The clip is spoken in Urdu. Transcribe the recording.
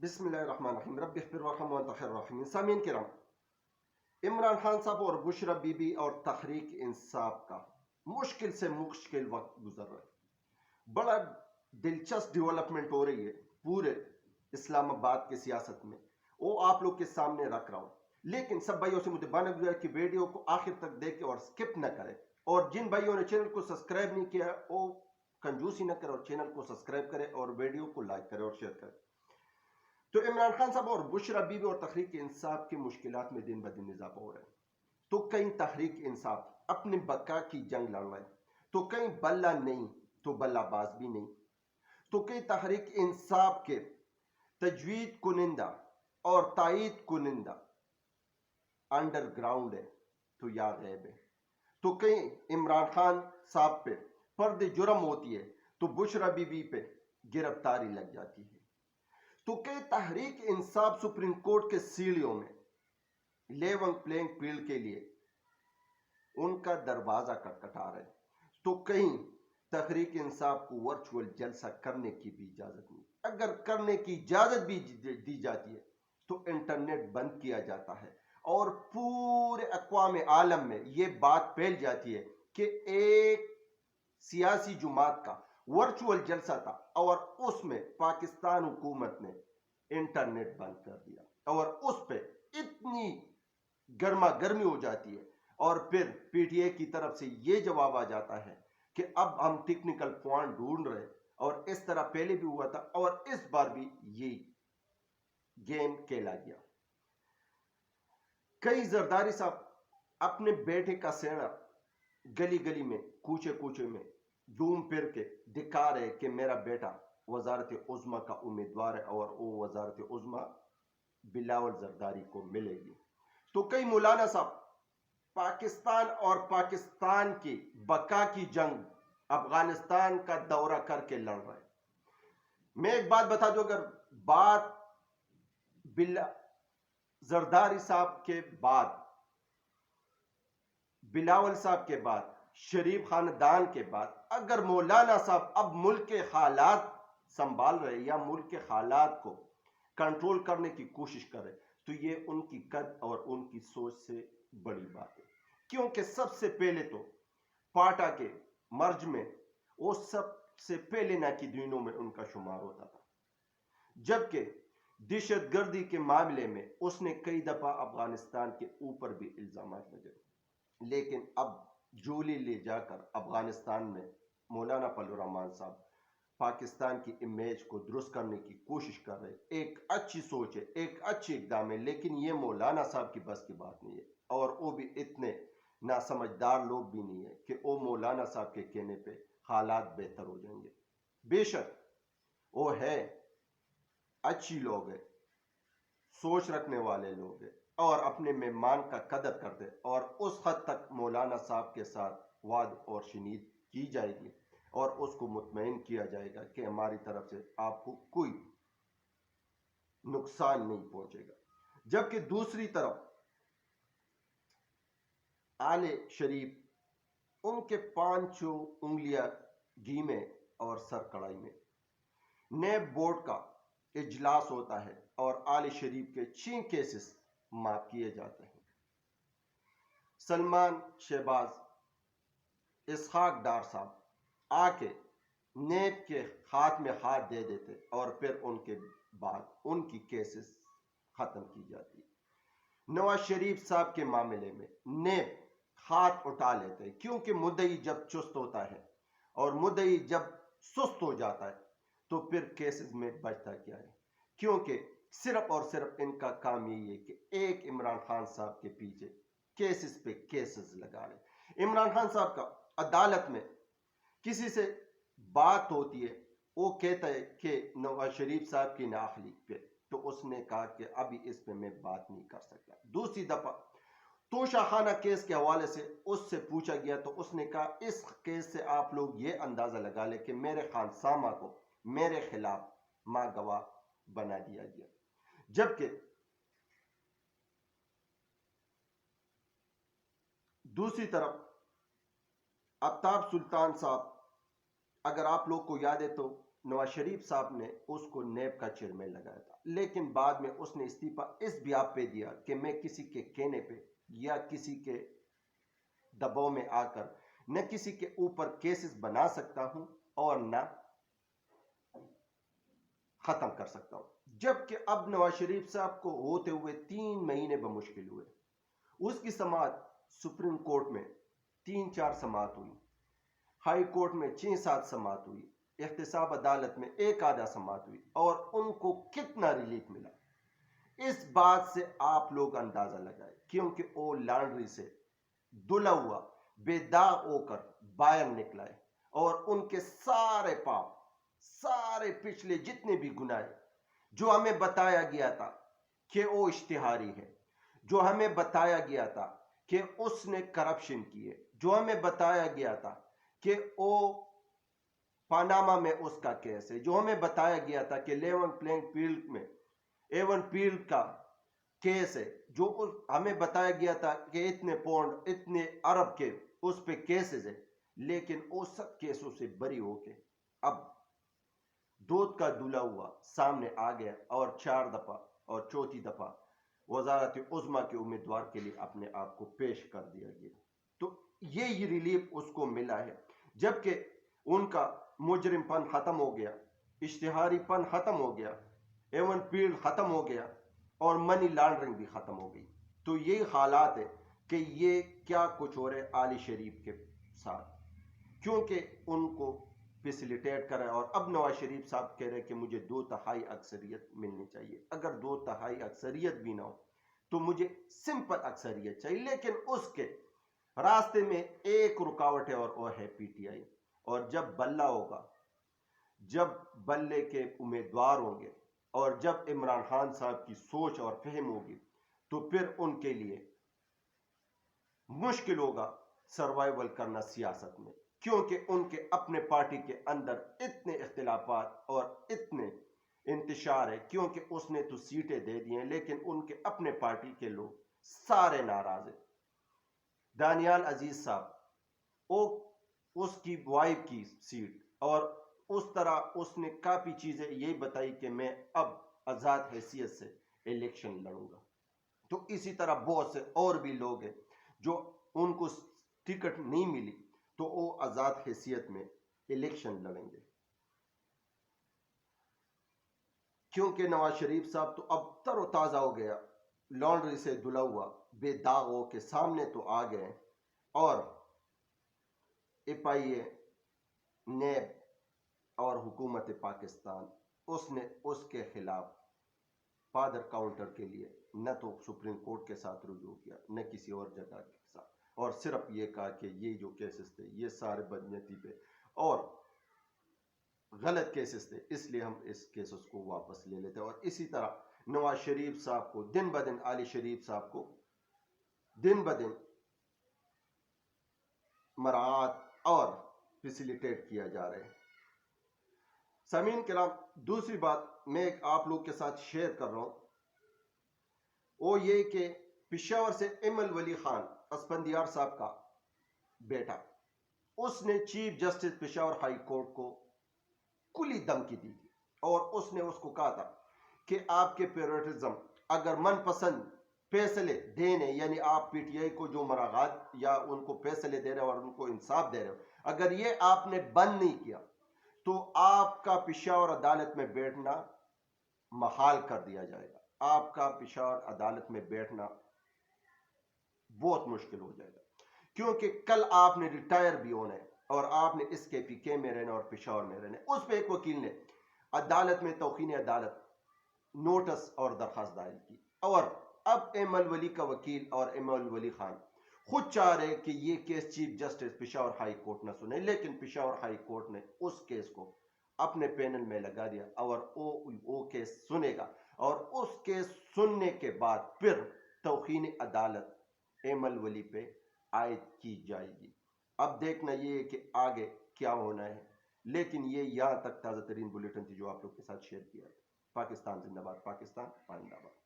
بسم اللہ الرحمن الرحیم رب اغفر وارحم وانت خیر الراحمین۔ سامعین کرام، عمران خان صاحب اور بشرا بی بی اور تحریک انصاف کا مشکل سے مشکل وقت گزر رہا ہے۔ بڑا دلچسپ ڈیولپمنٹ ہو رہی ہے پورے اسلام آباد کی سیاست میں، وہ آپ لوگ کے سامنے رکھ رہا ہوں، لیکن سب بھائیوں سے مجھے بانگ گزار کہ ویڈیو کو آخر تک دیکھیں اور سکپ نہ کریں، اور جن بھائیوں نے چینل کو سبسکرائب نہیں کیا وہ کنجوسی نہ کریں اور چینل کو سبسکرائب کریں اور ویڈیو کو لائک کریں اور شیئر کریں۔ تو عمران خان صاحب اور بشرا بی بی اور تحریک انصاف کی مشکلات میں دن بدن اضافہ ہو رہا ہے۔ تو کئی تحریک انصاف اپنے بقا کی جنگ لڑ رہے ہیں، تو کئی بلہ نہیں تو بلہ باز بھی نہیں، تو کئی تحریک انصاف کے تجوید کنندہ اور تائید کنندہ انڈر گراؤنڈ ہے تو یا غیب ہے، تو کئی عمران خان صاحب پہ فرد جرم ہوتی ہے تو بشرا بی بی پہ گرفتاری لگ جاتی ہے، تو کئی تحریک انصاف سپریم کورٹ کے سیڑھیوں میں لیونگ پلینگ فیلڈ کے لیے ان کا دروازہ کٹکھٹا رہے، تو کہیں تحریک انصاف کو ورچوئل جلسہ کرنے کی بھی اجازت نہیں، اگر کرنے کی اجازت بھی دی جاتی ہے تو انٹرنیٹ بند کیا جاتا ہے، اور پورے اقوام عالم میں یہ بات پھیل جاتی ہے کہ ایک سیاسی جماعت کا ورچوئل جلسہ تھا اور اس میں پاکستان حکومت نے انٹرنیٹ بند کر دیا، اور اس پہ اتنی گرما گرمی ہو جاتی ہے، اور پھر پی ٹی اے کی طرف سے یہ جواب آ جاتا ہے کہ اب ہم ٹیکنیکل پوائنٹ ڈھونڈ رہے، اور اس طرح پہلے بھی ہوا تھا اور اس بار بھی یہ گیم کھیلا گیا۔ کئی زرداری صاحب اپنے بیٹے کا سینا گلی گلی میں کوچے کوچے میں ڈھونڈ پھر کے دکھا رہے کہ میرا بیٹا وزارت عظمیٰ کا امیدوار ہے اور وہ وزارت عظمیٰ بلاول زرداری کو ملے گی۔ تو کئی مولانا صاحب پاکستان اور پاکستان کی بقا کی جنگ افغانستان کا دورہ کر کے لڑ رہے ہیں۔ میں ایک بات بتا دوں، اگر بات زرداری صاحب کے بعد، بلاول صاحب کے بعد، شریف خاندان کے بعد اگر مولانا صاحب اب ملک کے حالات سنبھال رہے یا ملک کے حالات کو کنٹرول کرنے کی کوشش کر رہے تو یہ ان کی قد اور ان کی سوچ سے بڑی بات ہے، کیونکہ سب سے پہلے تو پاٹا کے مرج میں وہ سب سے پہلے نہ کی دنوں میں ان کا شمار ہوتا تھا، جبکہ دہشت گردی کے معاملے میں اس نے کئی دفعہ افغانستان کے اوپر بھی الزامات لگے، لیکن اب جولی لے جا کر افغانستان میں مولانا فضل الرحمان صاحب پاکستان کی امیج کو درست کرنے کی کوشش کر رہے، ایک اچھی سوچ ہے، ایک اچھی اقدام ہے، لیکن یہ مولانا صاحب کی بس کی بات نہیں ہے، اور وہ بھی اتنے ناسمجھدار لوگ بھی نہیں ہے کہ وہ مولانا صاحب کے کہنے پہ حالات بہتر ہو جائیں گے۔ بے شک وہ ہے اچھی لوگ ہیں، سوچ رکھنے والے لوگ ہیں، اور اپنے مہمان کا قدر کرتے، اور اس حد تک مولانا صاحب کے ساتھ وعد اور شنید کی جائے گی اور اس کو مطمئن کیا جائے گا کہ ہماری طرف سے آپ کو کوئی نقصان نہیں پہنچے گا، جبکہ دوسری طرف آل شریف ان کے پانچوں انگلیاں گھی میں اور سر کڑائی میں۔ نیب بورڈ کا اجلاس ہوتا ہے اور آل شریف کے 6 کیسز معاف کیے جاتے ہیں۔ سلمان شہباز اسحاق ڈار صاحب آ کے نیب کے ہاتھ میں ہاتھ دے دیتے اور پھر ان کے بعد ان کی کیسز ختم کی جاتی۔ نواز شریف صاحب کے معاملے میں نیب ہاتھ اٹھا لیتے، کیونکہ مدعی جب چست ہوتا ہے اور مدعی جب سست ہو جاتا ہے تو پھر کیسز میں بچتا کیا ہے، کیونکہ صرف اور صرف ان کا کام یہی ہے کہ ایک عمران خان صاحب کے پیچھے کیسز پہ کیسز لگا لیں۔ عمران خان صاحب کا عدالت میں کسی سے بات ہوتی ہے، وہ کہتا ہے کہ نواز شریف صاحب کی نااہلی پہ، تو اس نے کہا کہ ابھی اس پہ میں بات نہیں کر سکتا۔ دوسری دفعہ توشہ خانہ کیس کے حوالے سے اس سے پوچھا گیا تو اس نے کہا اس کیس سے آپ لوگ یہ اندازہ لگا لیں کہ میرے خانسامہ کو میرے خلاف ماں گواہ بنا دیا گیا، جبکہ دوسری طرف آفتاب سلطان صاحب، اگر آپ لوگ کو یاد ہے تو نواز شریف صاحب نے اس کو نیب کا چیئرمین لگایا تھا، لیکن بعد میں اس نے استعفیٰ اس بیاب پہ دیا کہ میں کسی کے کہنے پہ یا کسی کے دباؤ میں آ کر نہ کسی کے اوپر کیسز بنا سکتا ہوں اور نہ ختم کر سکتا ہوں۔ جبکہ اب نواز شریف صاحب کو ہوتے ہوئے 3 مہینے بمشکل ہوئے۔ اس کی سماعت سپریم کورٹ میں 3-4 سماعت ہوئی، ہائی کورٹ میں 6-7 سماعت ہوئی، احتساب عدالت میں 1 آدھا سماعت ہوئی، اور ان کو کتنا ریلیف ملا اس بات سے آپ لوگ اندازہ لگائے، کیونکہ وہ لانڈری سے دھلا ہوا بے داغ ہو کر باہر نکلائے، اور ان کے سارے پاپ، سارے پچھلے جتنے بھی گناہ جو ہمیں بتایا گیا تھا کہ وہ اشتہاری ہے، جو ہمیں بتایا گیا تھا کہ اس نے کرپشن کی ہے، جو ہمیں بتایا گیا تھا کہ وہ پاناما میں اس کا کیس ہے، جو ہمیں بتایا گیا تھا کہ لیون پلینگ فیلڈ میں ایون فیلڈ کا کیس ہے، جو ہمیں بتایا گیا تھا کہ اتنے پاؤنڈ اتنے ارب کے اس پہ کیسز ہیں، لیکن وہ سب کیسوں سے بری ہو کے اب دودھ کا دھلا ہوا سامنے آ گیا، اور 4 دفعہ اور چوتھی دفعہ وزارت عظمیٰ کے امیدوار کے لیے اپنے آپ کو پیش کر دیا گیا۔ تو یہ ریلیف اس کو ملا ہے، جبکہ ان کا مجرم پن ختم ہو گیا، اشتہاری پن ختم ہو گیا، ایون فیلڈ ختم ہو گیا، اور منی لانڈرنگ بھی ختم ہو گئی۔ تو یہ حالات ہے کہ یہ کیا کچھ ہو رہا ہے علی شریف کے ساتھ، کیونکہ ان کو فیسیلیٹیٹ کر رہا ہے۔ اور اب نواز شریف صاحب کہہ رہے کہ مجھے 2/3 اکثریت ملنی چاہیے۔ اگر 2/3 اکثریت بھی نہ ہو تو مجھے سمپل اکثریت چاہیے، لیکن اس کے راستے میں ایک رکاوٹ ہے، اور وہ ہے پی ٹی آئی۔ اور جب بلہ ہوگا، جب بلے کے امیدوار ہوں گے، اور جب عمران خان صاحب کی سوچ اور فہم ہوگی، تو پھر ان کے لیے مشکل ہوگا سروائیول کرنا سیاست میں، کیونکہ ان کے اپنے پارٹی کے اندر اتنے اختلافات اور اتنے انتشار ہے، کیونکہ اس نے تو سیٹیں دے دی ہیں، لیکن ان کے اپنے پارٹی کے لوگ سارے ناراض ہیں۔ دانیال عزیز صاحب، اس کی وائف کی سیٹ، اور اس طرح اس نے کافی چیزیں یہی بتائی کہ میں اب آزاد حیثیت سے الیکشن لڑوں گا۔ تو اسی طرح بہت سے اور بھی لوگ ہیں جو ان کو ٹکٹ نہیں ملی تو وہ آزاد حیثیت میں الیکشن لڑیں گے، کیونکہ نواز شریف صاحب تو اب تر و تازہ ہو گیا، لانڈری سے دھلا ہوا بے داغ ہو کے سامنے تو آ گئے، اور ایف آئی اے، نیب اور حکومت پاکستان اس نے اس کے خلاف فادر کاؤنٹر کے لیے نہ تو سپریم کورٹ کے ساتھ رجوع کیا، نہ کسی اور جگہ کے ساتھ، اور صرف یہ کہا کہ یہ جو کیسز تھے یہ سارے بدنیتی پہ اور غلط کیسز تھے، اس لیے ہم اس کیسز کو واپس لے لیتے ہیں۔ اور اسی طرح نواز شریف صاحب کو دن بدن، علی شریف صاحب کو دن بدن مراعات اور فیسیلیٹیٹ کیا جا رہا ہے۔ سامعین کرام، دوسری بات میں ایک آپ لوگ کے ساتھ شیئر کر رہا ہوں، وہ یہ کہ پشاور سے ایمل ولی خان اسفندیار صاحب کا بیٹا، اس نے chief justice Peshawar high court کو کلی دھمکی دی تھی، اور اس نے اس کو کہا تھا کہ آپ کے پیروٹزم اگر من پسند فیصلے دینے، یعنی آپ پی ٹی آئی کو جو مراعات یا ان کو فیصلے دے رہے ہو اور ان کو انصاف دے رہے ہو، اگر یہ آپ نے بند نہیں کیا تو آپ کا پشاور عدالت میں بیٹھنا محال کر دیا جائے گا، آپ کا پشاور عدالت میں بیٹھنا بہت مشکل ہو جائے گا، کیونکہ کل آپ نے ریٹائر بھی ہونا ہے، اور آپ نے اس کے پی کے میں رہنا اور پشاور میں رہنا۔ اس پہ ایک وکیل نے عدالت میں توہین عدالت نوٹس اور درخواست دائر کی، اور اب ایمل ولی کا وکیل اور ایمل ولی خان خود چاہ رہے کہ یہ case chief justice Peshawar high court نہ سنے، لیکن پشاور ہائی کورٹ نے اس کیس کو اپنے پینل میں لگا دیا، اور وہ کیس سنے گا، اور اس کیس سننے کے بعد پھر توہین عدالت ایمل ولی پہ عائد کی جائے گی۔ اب دیکھنا یہ ہے کہ آگے کیا ہونا ہے، لیکن یہ یہاں تک تازہ ترین بلیٹن تھی جو آپ لوگ کے ساتھ شیئر کیا ہے۔ پاکستان زندہ باد، پاکستان پائندہ باد۔